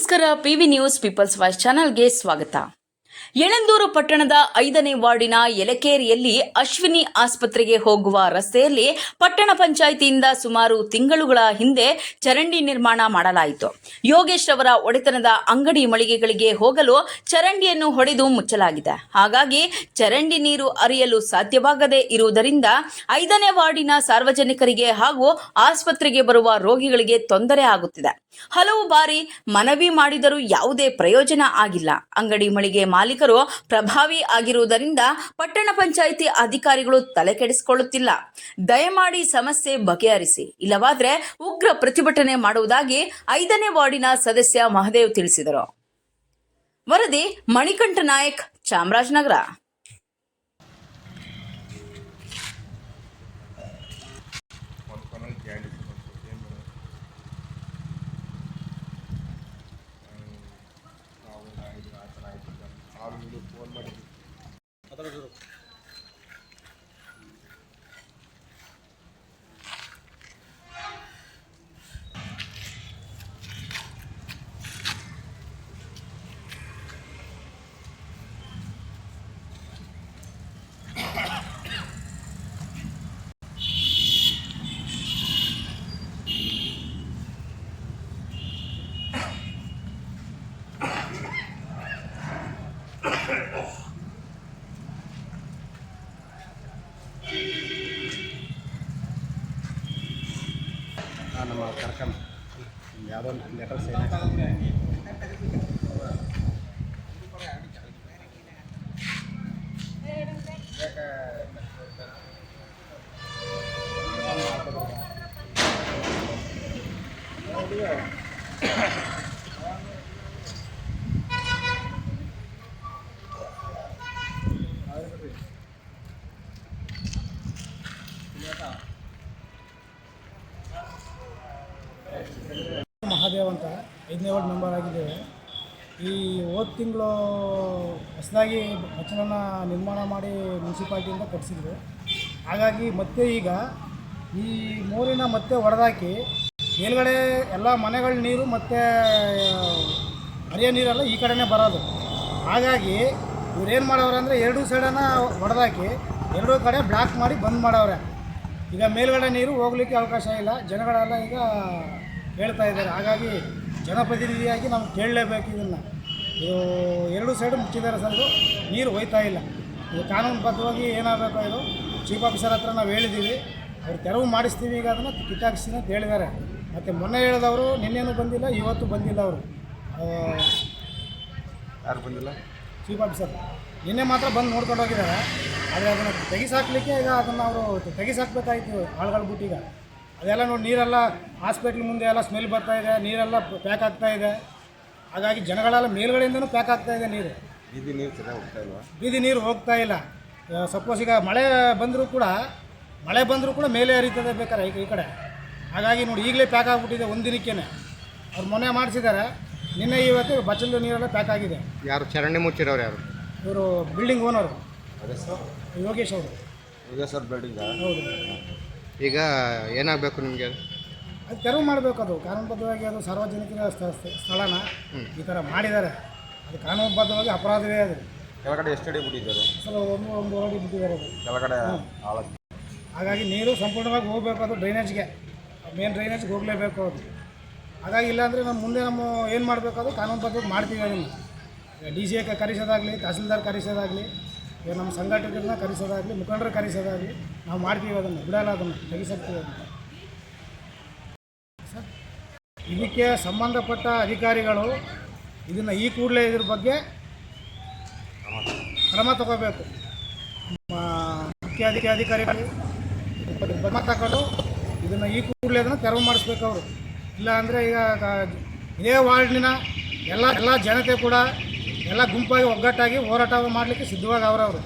ನಮಸ್ಕಾರ. PV news people's voice ಚಾನೆಲ್ಗೆ ಸ್ವಾಗತ. ಯಳಂದೂರು ಪಟ್ಟಣದ 5ನೇ ವಾರ್ಡಿನ ಯಲಕೇರಿಯಲ್ಲಿ ಅಶ್ವಿನಿ ಆಸ್ಪತ್ರೆಗೆ ಹೋಗುವ ರಸ್ತೆಯಲ್ಲಿ ಪಟ್ಟಣ ಪಂಚಾಯಿತಿಯಿಂದ ಸುಮಾರು ತಿಂಗಳುಗಳ ಹಿಂದೆ ಚರಂಡಿ ನಿರ್ಮಾಣ ಮಾಡಲಾಯಿತು. ಯೋಗೇಶ್ ಅವರ ಒಡೆತನದ ಅಂಗಡಿ ಮಳಿಗೆಗಳಿಗೆ ಹೋಗಲು ಚರಂಡಿಯನ್ನು ಹೊಡೆದು ಮುಚ್ಚಲಾಗಿದೆ. ಹಾಗಾಗಿ ಚರಂಡಿ ನೀರು ಹರಿಯಲು ಸಾಧ್ಯವಾಗದೇ ಇರುವುದರಿಂದ 5ನೇ ವಾರ್ಡಿನ ಸಾರ್ವಜನಿಕರಿಗೆ ಹಾಗೂ ಆಸ್ಪತ್ರೆಗೆ ಬರುವ ರೋಗಿಗಳಿಗೆ ತೊಂದರೆ ಆಗುತ್ತಿದೆ. ಹಲವು ಬಾರಿ ಮನವಿ ಮಾಡಿದರೂ ಯಾವುದೇ ಪ್ರಯೋಜನ ಆಗಿಲ್ಲ. ಅಂಗಡಿ ಮಳಿಗೆ ಮಾಲೀಕರು ಪ್ರಭಾವಿ ಆಗಿರುವುದರಿಂದ ಪಟ್ಟಣ ಪಂಚಾಯಿತಿ ಅಧಿಕಾರಿಗಳು ತಲೆ ಕೆಡಿಸಿಕೊಳ್ಳುತ್ತಿಲ್ಲ. ದಯಮಾಡಿ ಸಮಸ್ಯೆ ಬಗೆಹರಿಸಿ, ಇಲ್ಲವಾದರೆ ಉಗ್ರ ಪ್ರತಿಭಟನೆ ಮಾಡುವುದಾಗಿ 5ನೇ ವಾರ್ಡಿನ ಸದಸ್ಯ ಮಹದೇವ್ ತಿಳಿಸಿದರು. ವರದಿ ಮಣಿಕಂಠ ನಾಯಕ್, ಚಾಮರಾಜನಗರ. ಫೋನ್ ಮಾಡಿದ್ವಿ ನಮ್ಮ ಕರ್ಕೊಂಡು ಯಾವುದೋ ಒಂದು ಲೆಟರ್ ಸೈನ್ ಮಹಾದೇವ್ ಅಂತ 5ನೇ ವಾರ್ಡ್ ಮೆಂಬರ್ ಆಗಿದ್ದೇವೆ. ಈ ಹೋದ ತಿಂಗಳು ಹೊಸದಾಗಿ ಬಚ್ಚಲನ್ನು ನಿರ್ಮಾಣ ಮಾಡಿ ಮುನ್ಸಿಪಾಲ್ಟಿಯಿಂದ ಕಟ್ಟಿಸಿದ್ರು. ಹಾಗಾಗಿ ಮತ್ತೆ ಈಗ ಈ ಮೋರಿನ ಮತ್ತೆ ಹೊಡೆದಾಕಿ ಮೇಲ್ಗಡೆ ಎಲ್ಲ ಮನೆಗಳ ನೀರು ಮತ್ತು ಹರಿಯೋ ನೀರೆಲ್ಲ ಈ ಕಡೆನೇ ಬರೋದು. ಹಾಗಾಗಿ ಇವ್ರು ಏನು ಮಾಡವ್ರೆ ಅಂದರೆ ಎರಡೂ ಸೈಡನ್ನು ಹೊಡೆದಾಕಿ ಎರಡೂ ಕಡೆ ಬ್ಲಾಕ್ ಮಾಡಿ ಬಂದ್ ಮಾಡವ್ರೆ. ಈಗ ಮೇಲ್ಗಡೆ ನೀರು ಹೋಗಲಿಕ್ಕೆ ಅವಕಾಶ ಇಲ್ಲ. ಜನಗಳೆಲ್ಲ ಈಗ ಹೇಳ್ತಾ ಇದ್ದಾರೆ. ಹಾಗಾಗಿ ಜನಪ್ರತಿನಿಧಿಯಾಗಿ ನಾವು ಕೇಳಲೇಬೇಕು. ಇದನ್ನು ಇದು ಎರಡು ಸೈಡು ಮುಚ್ಚಿದ್ದಾರೆ ಸರ್. ಇದು ನೀರು ಹೋಯ್ತಾ ಇಲ್ಲ. ಇದು ಕಾನೂನುಬದ್ಧವಾಗಿ ಏನಾಗಬೇಕು, ಇದು ಚೀಫ್ ಆಫೀಸರ್ ಹತ್ರ ನಾವು ಹೇಳಿದ್ದೀವಿ. ಅವ್ರು ತೆರವು ಮಾಡಿಸ್ತೀವಿ, ಈಗ ಅದನ್ನು ಕಿತ್ತಾಕಿಸ್ತೀನಿ ಅಂತ ಹೇಳಿದ್ದಾರೆ. ಮತ್ತು ಮೊನ್ನೆ ಹೇಳಿದವರು ನಿನ್ನೇನು ಬಂದಿಲ್ಲ, ಇವತ್ತು ಬಂದಿಲ್ಲ. ಅವರು ಯಾರು ಬಂದಿಲ್ಲ? ಚೀಫ್ ಆಫೀಸರ್ ನಿನ್ನೆ ಮಾತ್ರ ಬಂದು ನೋಡ್ಕೊಂಡು ಹೋಗಿದ್ದಾರೆ. ಆದರೆ ಅದನ್ನು ತೆಗಿಸಾಕ್ಲಿಕ್ಕೆ ಈಗ ಅದನ್ನು ಅವರು ತೆಗಿಸಾಕ್ಬೇಕಾಯ್ತು ಆಳುಗಳು ಬಿಟ್ಟು. ಈಗ ಅದೆಲ್ಲ ನೋಡಿ ನೀರೆಲ್ಲ ಹಾಸ್ಪಿಟ್ಲ್ ಮುಂದೆ ಎಲ್ಲ ಸ್ಮೆಲ್ ಬರ್ತಾಯಿದೆ, ನೀರೆಲ್ಲ ಪ್ಯಾಕ್ ಆಗ್ತಾಯಿದೆ. ಹಾಗಾಗಿ ಜನಗಳೆಲ್ಲ ಮೇಲ್ಗಡೆಯಿಂದನೂ ಪ್ಯಾಕ್ ಆಗ್ತಾಯಿದೆ ನೀರು. ಬೀದಿ ನೀರು ಹೋಗ್ತಾ ಇಲ್ಲ. ಸಪೋಸ್ ಈಗ ಮಳೆ ಬಂದರೂ ಕೂಡ ಮೇಲೆ ಹರಿತದೆ ಬೇಕಾರೆ ಈ ಕಡೆ. ಹಾಗಾಗಿ ನೋಡಿ ಈಗಲೇ ಪ್ಯಾಕ್ ಆಗಿಬಿಟ್ಟಿದೆ ಒಂದಿನಕ್ಕೇ. ಅವ್ರು ಮೊನ್ನೆ ಮಾಡಿಸಿದ್ದಾರೆ, ನಿನ್ನೆ ಇವತ್ತು ಬಚ್ಚಲು ನೀರೆಲ್ಲ ಪ್ಯಾಕ್ ಆಗಿದೆ. ಯಾರು ಚರಂಡಿ ಮುಚ್ಚಿರೋರು? ಯಾರು ಇವರು? ಬಿಲ್ಡಿಂಗ್ ಓನರು ಯೋಗೇಶ್ ಅವರು. ಬಿಲ್ಡಿಂಗ್. ಹೌದು. ಈಗ ಏನಾಗಬೇಕು ನಿಮಗೆ? ಅದು ತೆರವು ಮಾಡಬೇಕು. ಅದು ಕಾನೂನುಬದ್ಧವಾಗಿ ಅದು ಸಾರ್ವಜನಿಕರ ಸ್ಥಳನ ಈ ಥರ ಮಾಡಿದ್ದಾರೆ. ಅದು ಕಾನೂನುಬದ್ಧವಾಗಿ ಅಪರಾಧವೇ. ಅದು ಕೆಳಗಡೆ ಎಷ್ಟು ಅಡಿ ಬಿಟ್ಟಿದ್ದಾರೆ? ಸರ್ ಒಂದು ಅಡಿ ಬಿಟ್ಟಿದ್ದಾರೆ ಅದು ಕೆಳಗಡೆ. ಹಾಗಾಗಿ ನೀರು ಸಂಪೂರ್ಣವಾಗಿ ಹೋಗಬೇಕು. ಅದು ಡ್ರೈನೇಜ್ಗೆ, ಮೇನ್ ಡ್ರೈನೇಜ್ಗೆ ಹೋಗಲೇಬೇಕು ಅದು. ಹಾಗಾಗಿ ಇಲ್ಲಾಂದರೆ ಮುಂದೆ ಏನು ಮಾಡಬೇಕು, ಅದು ಕಾನೂನುಬದ್ಧವಾಗಿ ಮಾಡ್ತೀವಿ. ಅದನ್ನು DCA ಕರೆಸೋದಾಗಲಿ, ತಹಸೀಲ್ದಾರ್ ಕರೆಸೋದಾಗಲಿ, ಈಗ ನಮ್ಮ ಸಂಘಟಕರನ್ನ ಕರೆಸೋದಾಗಲಿ, ಮುಖಂಡರು ಕರೆಸೋದಾಗಲಿ ನಾವು ಮಾಡ್ತೀವಿ. ಅದನ್ನು ಬಿಡಲ್ಲ, ಅದನ್ನು ತೆಗಿಸಕ್ತೀವಿ. ಸರ್, ಇದಕ್ಕೆ ಸಂಬಂಧಪಟ್ಟ ಅಧಿಕಾರಿಗಳು ಇದನ್ನು ಈ ಕೂಡಲೇ ಇದ್ರ ಬಗ್ಗೆ ಕ್ರಮ ತಗೋಬೇಕು. ಮುಖ್ಯ ಅಧಿಕಾರಿಗಳು ಕ್ರಮ ತಗೊಂಡು ಇದನ್ನು ಈ ಕೂಡಲೇ ಅದನ್ನು ತೆರವು ಮಾಡಿಸ್ಬೇಕು ಅವರು. ಇಲ್ಲ ಅಂದರೆ ಈಗ ಇದೇ ವಾರ್ಡಿನ ಎಲ್ಲ ಜನತೆ ಕೂಡ ಎಲ್ಲ ಗುಂಪಾಗಿ ಒಗ್ಗಟ್ಟಾಗಿ ಹೋರಾಟ ಮಾಡಲಿಕ್ಕೆ ಸಿದ್ಧವಾಗಿ ಅವರು